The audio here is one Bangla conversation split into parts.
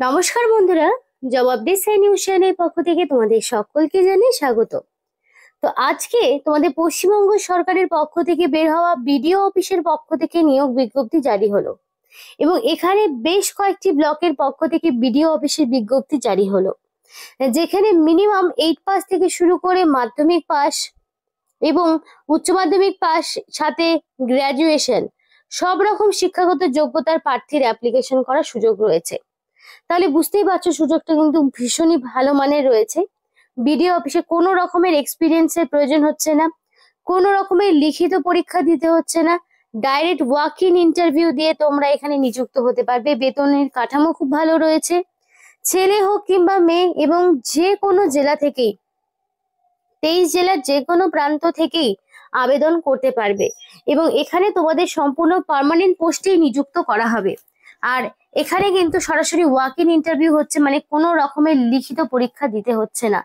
নমস্কার বন্ধুরা, জবাব দে সাই নিউজ চ্যানেলের পক্ষ থেকে তোমাদের সকলকে জানাই স্বাগত। তো আজকে তোমাদের পশ্চিমবঙ্গ সরকারের পক্ষ থেকে বের হওয়া বিডিও অফিসের পক্ষ থেকে নিয়োগ বিজ্ঞপ্তি জারি হলো এবং এখানে বেশ কয়েকটি ব্লকের পক্ষ থেকে বিডিও অফিসের বিজ্ঞপ্তি জারি হলো, যেখানে মিনিমাম 8 পাস থেকে শুরু করে মাধ্যমিক পাস এবং উচ্চ মাধ্যমিক পাস সাথে গ্রাজুয়েশন সব রকম শিক্ষাগত যোগ্যতার প্রার্থীর অ্যাপ্লিকেশন করার সুযোগ রয়েছে। তাহলে বুঝতেই পারছো সুযোগটা কিন্তু ভীষণই ভালো মানের রয়েছে। বিডিও অফিসে কোনো রকমের এক্সপিরিয়েন্সের প্রয়োজন হচ্ছে না, কোনো রকমের লিখিত পরীক্ষা দিতে হচ্ছে না, ডাইরেক্ট ওয়াক ইন ইন্টারভিউ দিয়ে তোমরা এখানে নিযুক্ত হতে পারবে। বেতনের কাঠামো খুব ভালো রয়েছে, ছেলে হোক কিংবা মেয়ে এবং যে কোনো জেলা থেকেই 23 জেলার যে কোনো প্রান্ত থেকেই আবেদন করতে পারবে এবং এখানে তোমাদের সম্পূর্ণ পার্মানেন্ট পোস্টেই নিযুক্ত করা হবে। আর এখানে কিন্তু সরাসরি ওয়াক ইন ইন্টারভিউ হচ্ছে, মানে কোনো রকমের লিখিত পরীক্ষা দিতে হচ্ছে না।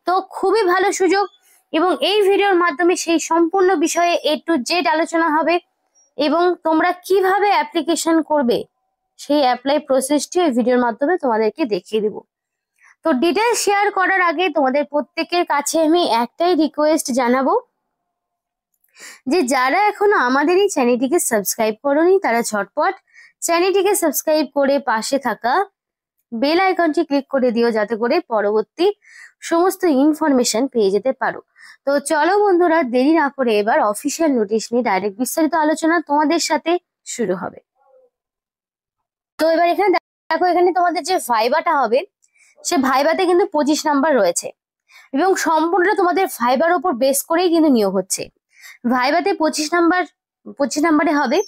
তো খুবই ভালো সুযোগ এবং এই ভিডিওর মাধ্যমে সেই সম্পূর্ণ বিষয়ে A to Z আলোচনা হবে এবং তোমরা কিভাবে অ্যাপ্লিকেশন করবে সেই অ্যাপ্লাই প্রসেসটি এই ভিডিওর মাধ্যমে তোমাদেরকে দেখিয়ে দিব। তো ডিটেলস শেয়ার করার আগে তোমাদের প্রত্যেকের কাছে আমি একটাই রিকোয়েস্ট জানাবো যে যারা এখনো আমাদের এই চ্যানেলটিকে সাবস্ক্রাইব করোনি তারা ঝটপট চ্যানেলটিকে সাবস্ক্রাইব করে পাশে থাকা বেল আইকনটি ক্লিক করে দিও, যাতে করে পরবর্তী সমস্ত ইনফরমেশন পেয়ে যেতে পারো। তো চলো বন্ধুরা, দেরি না করে এবার অফিসিয়াল নোটিশ নিয়ে ডাইরেক্ট বিস্তারিত আলোচনা তোমাদের সাথে শুরু হবে। তো এবার এখানে দেখো, এখানে তোমাদের যে ভাইবাটা হবে সে ভাইবাতে কিন্তু 25 নাম্বার রয়েছে এবং সম্পূর্ণ তোমাদের ভাইবার উপর বেস করেই কিন্তু নিয়োগ হচ্ছে। ভাইবাতে 25 নাম্বারে হবে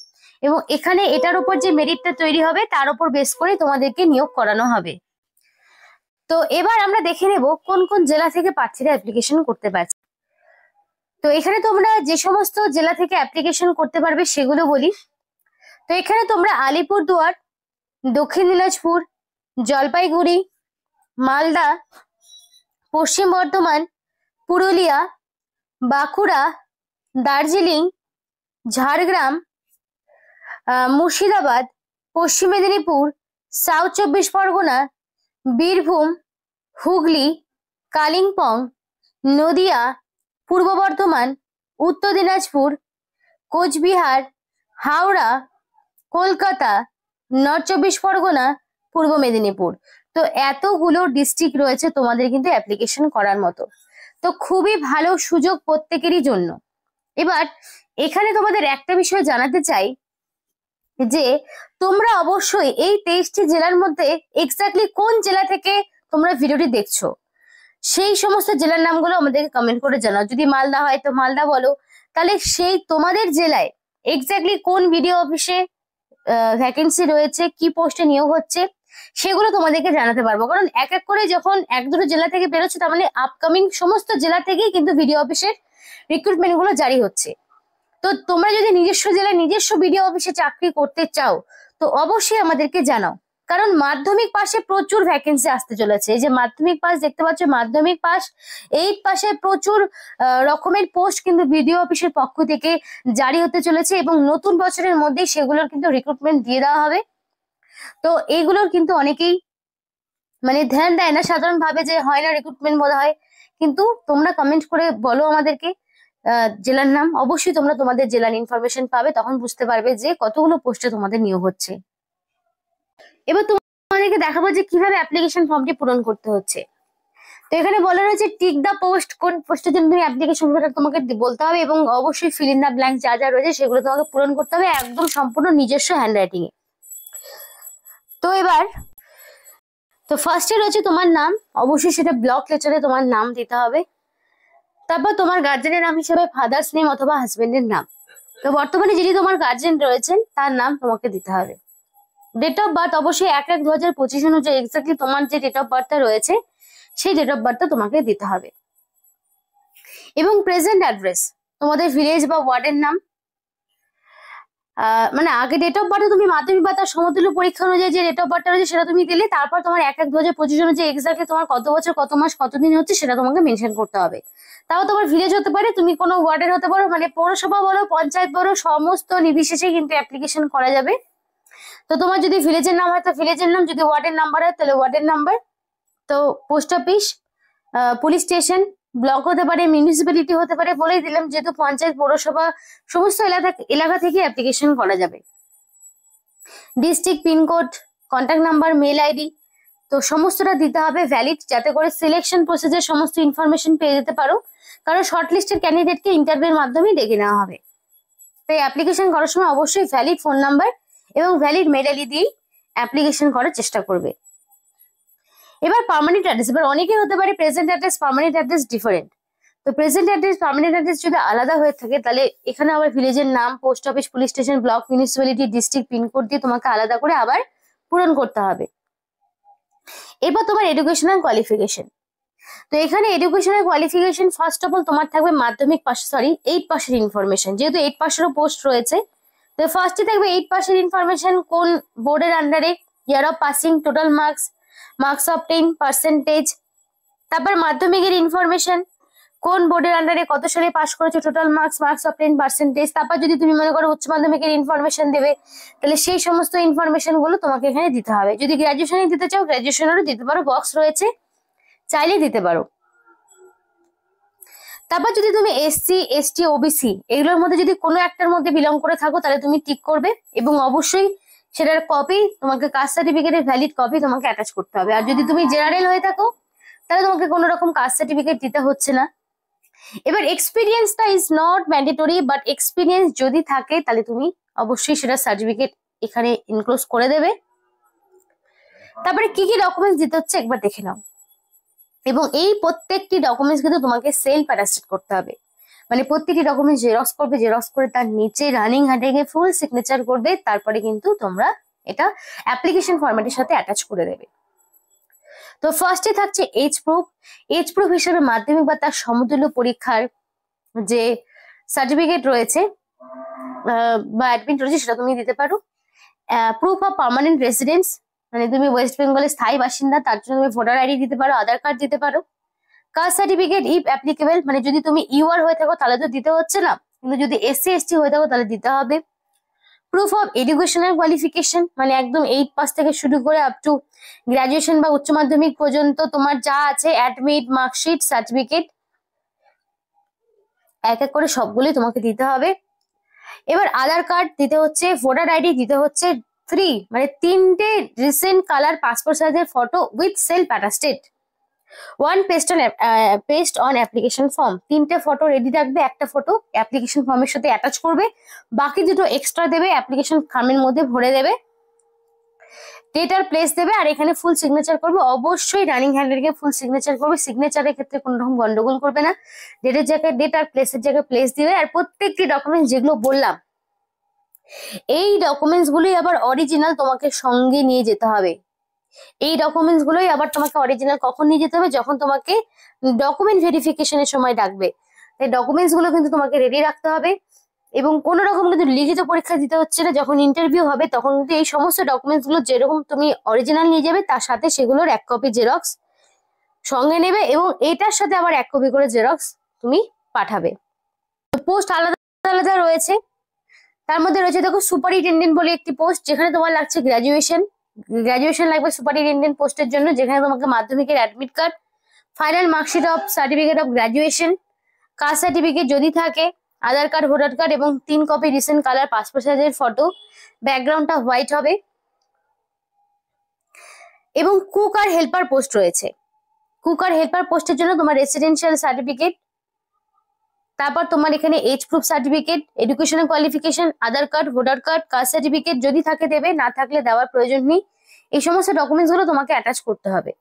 এবং এখানে এটার উপর যে মেরিটটা তৈরি হবে তার উপর বেস করে তোমাদেরকে নিয়োগ করানো হবে। তো এবার আমরা দেখে নেব কোন কোন জেলা থেকে প্রার্থীরা অ্যাপ্লিকেশন করতে পারছে। তো এখানে তোমরা যে সমস্ত জেলা থেকে অ্যাপ্লিকেশন করতে পারবে সেগুলো বলি। তো এখানে তোমরা আলিপুরদুয়ার, দক্ষিণ দিনাজপুর, জলপাইগুড়ি, মালদা, পশ্চিম বর্ধমান, পুরুলিয়া, বাঁকুড়া, দার্জিলিং, ঝাড়গ্রাম, মুর্শিদাবাদ, পশ্চিম মেদিনীপুর, সাউথ 24 পরগনা, বীরভূম, হুগলি, কালিম্পং, নদিয়া, পূর্ব বর্ধমান, উত্তর দিনাজপুর, কোচবিহার, হাওড়া, কলকাতা, নর্থ 24 পরগনা, পূর্ব মেদিনীপুর। তো এতগুলো ডিস্ট্রিক্ট রয়েছে তোমাদের কিন্তু অ্যাপ্লিকেশন করার মতো। তো খুবই ভালো সুযোগ প্রত্যেকেরই জন্য। এবার এখানে তোমাদের একটা বিষয় জানাতে চাই যে তোমরা অবশ্যই এই 23টি জেলার মধ্যে এক্স্যাক্টলি কোন জেলা থেকে তোমরা ভিডিওটি দেখছো সেই সমস্ত জেলার নামগুলো আমাদেরকে কমেন্ট করে জানাও। যদি মালদা হয় তো মালদা বলো, তাহলে সেই তোমাদের জেলায় এক্স্যাক্টলি কোন বিডিও অফিসে ভ্যাকেন্সি রয়েছে, কি পোস্টে নিয়োগ হচ্ছে সেগুলো তোমাদেরকে জানাতে পারবো। কারণ এক এক করে যখন 1-2 জেলা থেকে বেরোচ্ছে তার মানে আপকামিং সমস্ত জেলা থেকেই কিন্তু বিডিও অফিসের রিক্রুটমেন্ট গুলো জারি হচ্ছে। তো তোমরা যদি নিজস্ব জেলায় নিজস্ব বিডিও অফিসে চাকরি করতে চাও তো অবশ্যই আমাদেরকে জানাও, কারণ মাধ্যমিক পাশে প্রচুর ভ্যাকেন্সি আসতে চলেছে। এই যে মাধ্যমিক পাস দেখতে পাচ্ছ, মাধ্যমিক পাস 8 পাশে প্রচুর রকমের পোস্ট কিন্তু বিডিও অফিসের পক্ষ থেকে জারি হতে চলেছে এবং নতুন বছরের মধ্যেই সেগুলোর কিন্তু রিক্রুটমেন্ট দিয়ে দেওয়া হবে। তো এইগুলোর কিন্তু অনেকেই মানে ধ্যান দেয় না, সাধারণ ভাবে যে হয় না রিক্রুটমেন্ট বোধ হয়, কিন্তু তোমরা কমেন্ট করে বলো আমাদেরকে জেলার নাম। অবশ্যই তোমরা তোমাদের জেলার ইনফরমেশন পাবে, তখন বুঝতে পারবে যে কতগুলো পোস্টে তোমাদের নিয়োগ হচ্ছে। এবার তোমাদেরকে দেখাবো যে কিভাবে অ্যাপ্লিকেশন ফর্মটি পূরণ করতে হচ্ছে। তো এখানে বলা রয়েছে টিক দা পোস্ট, কোন পোস্টের জন্য তুমি অ্যাপ্লিকেশন তোমাকে বলতে হবে এবং অবশ্যই ফিল ইন দা ব্ল্যাঙ্ক যা যা রয়েছে সেগুলো তোমাকে পূরণ করতে হবে একদম সম্পূর্ণ নিজস্ব হ্যান্ডরাইটিং এ। তো এবার তো ফার্স্টে রয়েছে তোমার নাম, অবশ্যই সেটা ব্লক লেটারে তোমার নাম দিতে হবে। তারপর তোমার গার্জেনের নাম হিসেবে ফাদার্স নেম অথবা হাজবেন্ডের নাম। তো বর্তমানে যিনি তোমার গার্জেন রয়েছেন তার নাম তোমাকে দিতে হবে। ডেট অফ বার্থ অবশ্যই 1-1-2025 অনুযায়ী এক্স্যাক্টলি তোমার যে ডেট অফ বার্থটা রয়েছে সেই ডেট অফ বার্থটা তোমাকে দিতে হবে এবং প্রেজেন্ট অ্যাড্রেস, তোমাদের ভিলেজ বা ওয়ার্ডের নাম। মানে আগে ডেট অফ বার্থে তুমি মাধ্যমিক বা তার সমতুল্য পরীক্ষা অনুযায়ী যে ডেট অফ বার্থটা রয়েছে সেটা তুমি দিলে, তারপর তোমার 1-1-2025 অনুযায়ী এক্স্যাক্টলি তোমার কত বছর কত মাস কতদিন হচ্ছে সেটা তোমাকে মেনশন করতে হবে। তাও তোমার ভিলেজ হতে পারে, তুমি কোনো ওয়ার্ডের হতে পারো, মানে পৌরসভা বলো পঞ্চায়েত বলো সমস্ত নির্বিশেষে কিন্তু অ্যাপ্লিকেশন করা যাবে। তো তোমার যদি ভিলেজের নাম হয় তো ভিলেজের নাম, যদি ওয়ার্ডের নাম্বার হয় তাহলে ওয়ার্ডের নাম্বার। তো post office, police station, block হতে পারে, মিউনিসিপ্যালিটি হতে পারে, বলেই দিলাম, যেহেতু পঞ্চায়েত, পৌরসভা সমস্ত এলাকা থেকে অ্যাপ্লিকেশন করা যাবে। District pincode, contact number, mail ID, তো সমস্তটা দিতে হবে ভ্যালিড, যাতে করে সিলেকশন প্রসেসের সমস্ত ইনফরমেশন পেয়ে যেতে পারো, কারণ শর্টলিস্টেড ক্যান্ডিডেটকে ইন্টারভিউর মাধ্যমে ডেকে নেওয়া হবে। তাই অ্যাপ্লিকেশন করার সময় অবশ্যই ভ্যালিড ফোন নাম্বার এবং ভ্যালিড মেল আইডি দিয়েই অ্যাপ্লিকেশন করার চেষ্টা করবে। এবার পার্মানেন্ট অ্যাড্রেস, এবার অনেকের হতে পারে present address, permanent address different. তো প্রেজেন্ট অ্যাড্রেস, পার্মানেন্ট অ্যাড্রেস যদি আলাদা হয়ে থাকে তাহলে এখানে আবার ভিলেজের নাম, post office, police station, block, municipality, district pin code দিয়ে তোমাকে আলাদা করে আবার পূরণ করতে হবে। এবার তোমার এডুকেশনাল কোয়ালিফিকেশন, তো এখানে educational qualification first of all তোমার থাকবে মাধ্যমিক পাস, 8 পাসের ইনফরমেশন, যেহেতু 8 পাসেরও পোস্ট রয়েছে। তো ফার্স্টে থাকবে 8 পাসের ইনফরমেশন, কোন বোর্ডের আন্ডারে, year of passing, total marks, marks obtain, percentage. তারপর মাধ্যমিকের ইনফরমেশন, কোন বোর্ডের আন্ডারে কত সালে পাস করেছো, total marks, marks obtain, percentage. তারপর যদি তুমি মনে করো উচ্চ মাধ্যমিকের ইনফরমেশন দেবে, তাহলে সেই সমস্ত ইনফরমেশন গুলো তোমাকে এখানে দিতে হবে। যদি গ্রাজুয়েশনে দিতে চাও গ্রাজুয়েশনেরও দিতে পারো, বক্স রয়েছে, চাইলে দিতে পারো। তারপর যদি তুমি এসসি, এসটি, ওবিসি এগুলোর মধ্যে যদি কোনো একটার মধ্যে বিলং করে থাকো তাহলে তুমি টিক করবে, এবং অবশ্যই সেটার কপি তোমাকে, কাস্ট সার্টিফিকেটের ভ্যালিড কপি তোমাকে অ্যাটাচ করতে হবে। আর যদি তুমি জেনারেল হয়ে থাকো তাহলে তোমাকে কোনো রকম কাস্ট সার্টিফিকেট দিতে হচ্ছে না। এবার এক্সপিরিয়েন্সটা is not mandatory, but experience যদি থাকে তাহলে তুমি অবশ্যই সেটা সার্টিফিকেট এখানে ইনক্লুড করে দেবে। তারপরে কি কি ডকুমেন্টস দিতে হচ্ছে একবার দেখে নাও, এবং এই প্রত্যেকটি ডকুমেন্টস কিন্তু তোমাকে সেলফ অ্যাটাস্টেড করতে হবে। মানে প্রত্যেকটি ডকুমেন্টস জেরক্স করবে, জেরক্স করে তার নিচে রানিং হেডিং এ ফুল সিগনেচার করবে, তারপরে কিন্তু তোমরা এটা অ্যাপ্লিকেশন ফরম্যাটের সাথে অ্যাটাচ করে দেবে। তো ফার্স্টে থাকছে এজ প্রুফ। এজ প্রুফ হিসেবে মাধ্যমিক বা তার সমতুল্য পরীক্ষার যে সার্টিফিকেট রয়েছে বা অ্যাডমিট রয়েছে সেটা তুমি দিতে পারো। প্রুফ অফ পার্মানেন্ট রেসিডেন্স, মানে তুমি ওয়েস্ট বেঙ্গলের স্থায়ী বাসিন্দা, তার জন্য তুমি ভোটার আইডি দিতে পারো, আধার কার্ড দিতে পারো। কাস্ট সার্টিফিকেট ইফ অ্যাপ্লিকেবল, মানে যদি তুমি ইউআর হয়ে থাকো তাহলে তো দিতে হচ্ছে না, কিন্তু যদি এসসি এসটি হয়ে থাকো তাহলে দিতে হবে। প্রুফ অফ এডুকেশনাল কোয়ালিফিকেশন, মানে একদম 8 পাস থেকে শুরু করে আপ টু গ্রাজুয়েশন বা উচ্চ মাধ্যমিক পর্যন্ত তোমার যা আছে, অ্যাডমিট, মার্কশিট, সার্টিফিকেট, এক এক করে সবগুলোই তোমাকে দিতে হবে। এবার আধার কার্ড দিতে হচ্ছে, ভোটার আইডি দিতে হচ্ছে, 3 মানে 3টে রিসেন্ট কালার পাসপোর্ট সাইজের photo with self attested, 1 paste on application form. 3টে ফটো রেডি রাখবে, একটা ফটো অ্যাপ্লিকেশন ফর্মের সাথে অ্যাটাচ করবে, বাকি দুটো এক্সট্রা দেবে, অ্যাপ্লিকেশন ফর্মের মধ্যে ভরে দেবে, ডেট আর প্লেস দেবে, আর এখানে ফুল সিগনেচার করবে। অবশ্যই রানিং হ্যান্ডেলকে ফুল সিগনেচার করবে, সিগনেচারের ক্ষেত্রে কোনো রকম গন্ডগোল করবে না, ডেটের জায়গায় ডেট আর প্লেসের জায়গায় প্লেস দিবে। আর প্রত্যেকটি ডকুমেন্টস যেগুলো বললাম এই ডকুমেন্টস গুলোই আবার অরিজিনাল তোমাকে সঙ্গে নিয়ে যেতে হবে। এই ডকুমেন্টস গুলোই আবার তোমাকে অরিজিনাল কখন নিয়ে যেতে হবে, যখন তোমাকে ডকুমেন্ট ভেরিফিকেশনের সময় ডাকবে। এই ডকুমেন্টস গুলো কিন্তু তোমাকে রেডি রাখতে হবে, এবং কোনো রকম কিন্তু লিখিত পরীক্ষা দিতে হচ্ছে না। যখন ইন্টারভিউ হবে তখন কিন্তু এই সমস্ত ডকুমেন্টস গুলো যেরকম তুমি অরিজিনাল নিয়ে যাবে তার সাথে সেগুলোর 1 কপি জেরক্স সঙ্গে নেবে, এবং এটার সাথে আবার 1 কপি করে জেরক্স তুমি পাঠাবে। পোস্ট আলাদা আলাদা রয়েছে, তার মধ্যে রয়েছে দেখো সুপারিনটেন্ডেন্ট বলে একটি পোস্ট, যেখানে তোমার লাগছে গ্রাজুয়েশন লাগবে সুপারিনটেন্ডেন্ট পোস্টের জন্য, যেখানে তোমাকে মাধ্যমিকের admit card, final marksheet of certificate of graduation, caste certificate যদি থাকে, আধার কার্ড, ভোটার কার্ড এবং 3 কপি রিসেন্ট কালার পাসপোর্ট সাইজের ফটো, ব্যাকগ্রাউন্ডটা হোয়াইট হবে। এবং কুক আর হেল্পার পোস্ট রয়েছে, কুক আর হেল্পার পোস্টের জন্য তোমার রেসিডেন্সিয়াল সার্টিফিকেট, তারপর তোমার এখানে age proof certificate, educational qualification, Aadhaar card, voter card, caste certificate যদি থাকে দেবে, না থাকলে দেওয়ার প্রয়োজন নেই। এই সমস্ত ডকুমেন্টস গুলো তোমাকে অ্যাটাচ করতে হবে,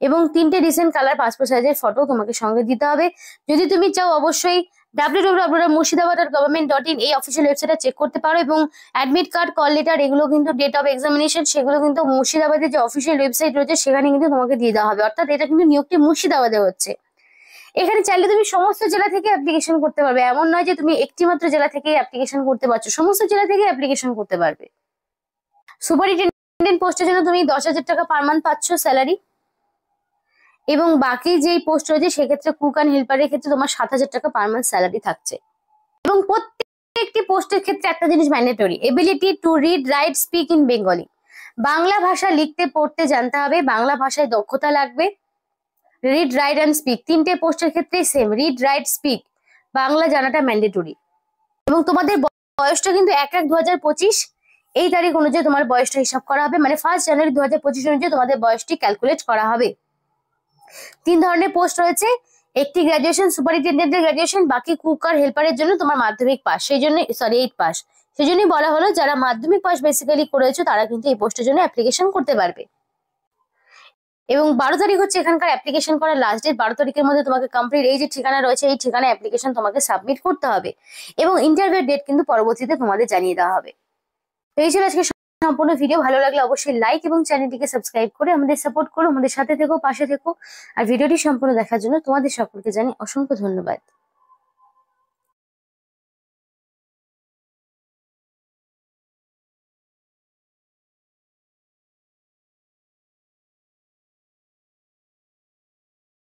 এবং 3টে রিসেন্ট কালার পাসপোর্ট সাইজের ফটো তোমাকে সঙ্গে দিতে হবে। যদি তুমি চাও অবশ্যই www.murshidabad.government.in এই অফিসিয়াল ওয়েবসাইটে চেক করতে পারো, এবং অ্যাডমিট কার্ড, কল লেটার এগুলো কিন্তু ডেট অফ এক্সামিনেশন সেগুলো কিন্তু মুর্শিদাবাদের যে অফিসিয়াল ওয়েবসাইট রয়েছে সেখানে কিন্তু তোমাকে দিয়ে দেওয়া হবে। অর্থাৎ এটা কিন্তু নিয়োগটি মুর্শিদাবাদে হচ্ছে। এখানে চাইলে তুমি সমস্ত জেলা থেকে অ্যাপ্লিকেশন করতে পারবে, এমন নয় যে তুমি একটি মাত্র জেলা থেকে অ্যাপ্লিকেশন করতে পারছো, সমস্ত জেলা থেকে অ্যাপ্লিকেশন করতে পারবে। সুপারিনটেন্ডেন্ট পোস্টের জন্য তুমি 10,000 টাকা পার মান্থ পাচ্ছ স্যালারি, এবং বাকি যেই পোস্ট রয়েছে সেক্ষেত্রে কুক অ্যান্ড হেল্পারের ক্ষেত্রে তোমার 7,000 টাকা পার মান্থ স্যালারি থাকছে। এবং একটি পোস্টের ক্ষেত্রে একটা জিনিস mandatory, ability to read write speak in Bengali. Bangla ভাষা লিখতে পড়তে জানতে হবে, বাংলা ভাষায় দক্ষতা লাগবে। রিড রাইট অ্যান্ড স্পিক, তিনটে পোস্টের ক্ষেত্রে same, read write speak, Bangla জানাটা ম্যান্ডেটরি। এবং তোমাদের বয়সটা কিন্তু 1/1/2025 এই তারিখ অনুযায়ী তোমার বয়সটা হিসাব করা হবে, মানে 1 জানুয়ারি 2025 অনুযায়ী তোমাদের বয়সটি ক্যালকুলেট করা হবে। 3 ধরনের পোস্ট রয়েছে, একটি গ্রাজুয়েশন, সুপারিনটেন্ডেন্টের গ্রাজুয়েশন, বাকি কুক আর হেল্পারের জন্য তোমার মাধ্যমিক পাস, সেই জন্য 8 পাস। সেই জন্যই বলা হলো যারা মাধ্যমিক পাস বেসিক্যালি করেছো তারা কিন্তু এই পোস্টের জন্য অ্যাপ্লিকেশন করতে পারবে। এবং 12 তারিখ হচ্ছে এখানকার অ্যাপ্লিকেশন করার লাস্ট ডেট। 12 তারিখের মধ্যে তোমাকে কমপ্লিট এই যে ঠিকানা রয়েছে এই ঠিকানায় অ্যাপ্লিকেশন তোমাকে সাবমিট করতে হবে, এবং ইন্টারভিউ ডেট কিন্তু পরবর্তীতে তোমাদের জানিয়ে দেওয়া হবে। তো এই ছিল আজকে সম্পূর্ণ ভিডিও। ভালো লাগলে অবশ্যই লাইক এবং চ্যানেলটিকে সাবস্ক্রাইব করে আমাদের সাপোর্ট করো, আমাদের সাথে থেকো, পাশে থেকো। আর ভিডিওটি সম্পূর্ণ দেখার জন্য তোমাদের সকলকে জানাই অসংখ্য ধন্যবাদ।